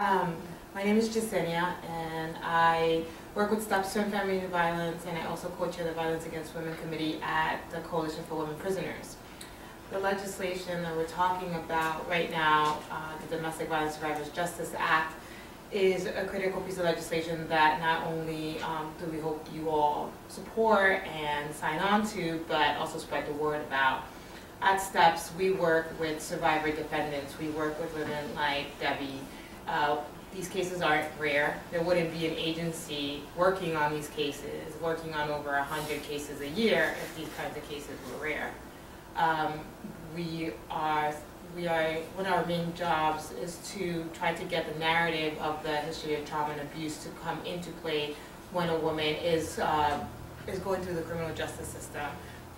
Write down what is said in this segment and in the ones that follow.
My name is Jesenia, and I work with Stop Stern Family Violence, and I also co-chair the Violence Against Women Committee at the Coalition for Women Prisoners. The legislation that we're talking about right now, the Domestic Violence Survivors Justice Act, is a critical piece of legislation that not only do we hope you all support and sign on to, but also spread the word about. At STEPS, we work with survivor defendants. We work with women like Debbie. These cases aren't rare. There wouldn't be an agency working on these cases, working on over 100 cases a year if these kinds of cases were rare. One of our main jobs is to try to get the narrative of the history of trauma and abuse to come into play when a woman is going through the criminal justice system.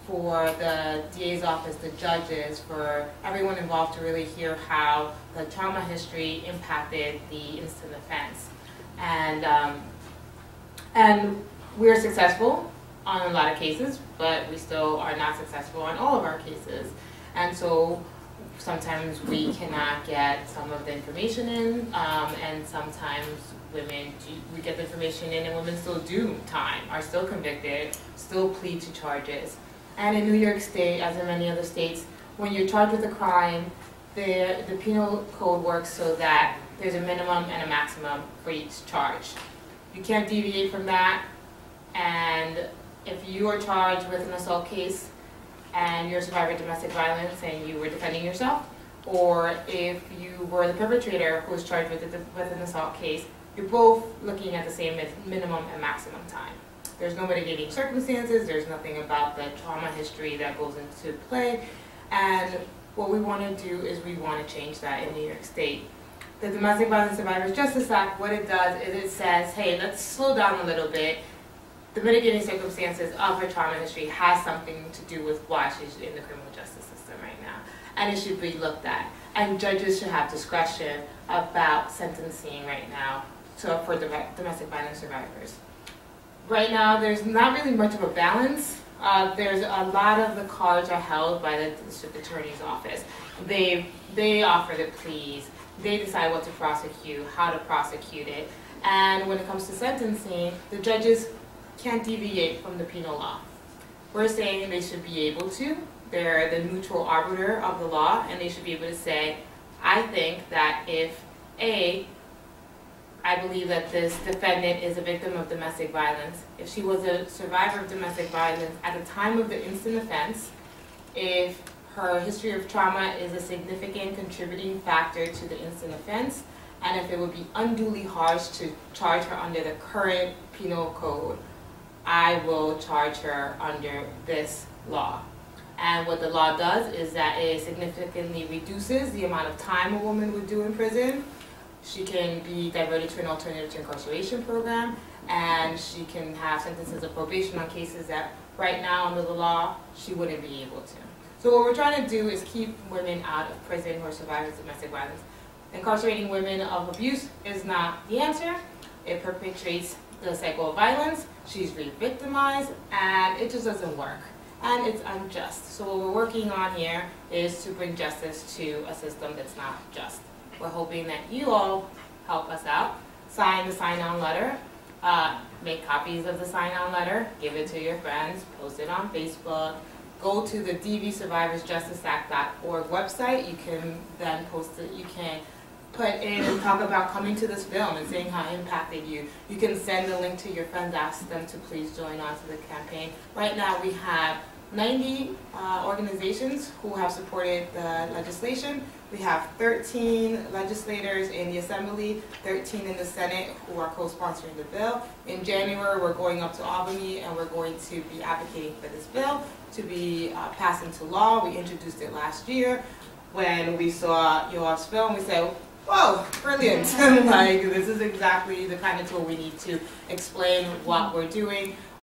For the DA's office, the judges, for everyone involved to really hear how the trauma history impacted the instant offense. And we're successful on a lot of cases, but we still are not successful on all of our cases. And so sometimes we cannot get some of the information in, and sometimes we get the information in and women still do time, are still convicted, still plead to charges. And in New York State, as in many other states, when you're charged with a crime, the penal code works so that there's a minimum and a maximum for each charge. You can't deviate from that, and if you are charged with an assault case and you're a survivor of domestic violence and you were defending yourself, or if you were the perpetrator who was charged with an assault case, you're both looking at the same minimum and maximum time. There's no mitigating circumstances, there's nothing about the trauma history that goes into play, and what we want to do is we want to change that in New York State. The Domestic Violence Survivors Justice Act, what it does is it says, hey, let's slow down a little bit. The mitigating circumstances of her trauma history has something to do with why she's in the criminal justice system right now, and it should be looked at. And judges should have discretion about sentencing right now for domestic violence survivors. Right now, there's not really much of a balance. There's a lot of the cards are held by the district attorney's office. They offer the pleas. They decide what to prosecute, how to prosecute it. And when it comes to sentencing, the judges can't deviate from the penal law. We're saying they should be able to. They're the neutral arbiter of the law, and they should be able to say, I think that if I believe that this defendant is a victim of domestic violence. If she was a survivor of domestic violence at the time of the instant offense, if her history of trauma is a significant contributing factor to the instant offense, and if it would be unduly harsh to charge her under the current penal code, I will charge her under this law. And what the law does is that it significantly reduces the amount of time a woman would do in prison. She can be diverted to an alternative to incarceration program, and she can have sentences of probation on cases that right now under the law she wouldn't be able to. So what we're trying to do is keep women out of prison who are survivors of domestic violence. Incarcerating women of abuse is not the answer. It perpetuates the cycle of violence. She's re-victimized, and it just doesn't work. And it's unjust. So what we're working on here is to bring justice to a system that's not just. We're hoping that you all help us out. Sign the sign-on letter. Make copies of the sign-on letter. Give it to your friends. Post it on Facebook. Go to the dvsurvivorsjusticeact.org website. You can then post it. You can put in and talk about coming to this film and saying how it impacted you. You can send the link to your friends. Ask them to please join on to the campaign. Right now we have 90 organizations who have supported the legislation. We have 13 legislators in the Assembly, 13 in the Senate who are co-sponsoring the bill. In January, we're going up to Albany and we're going to be advocating for this bill to be passed into law. We introduced it last year. When we saw Yoav's film, we said, whoa, brilliant. Like, this is exactly the kind of tool we need to explain what we're doing.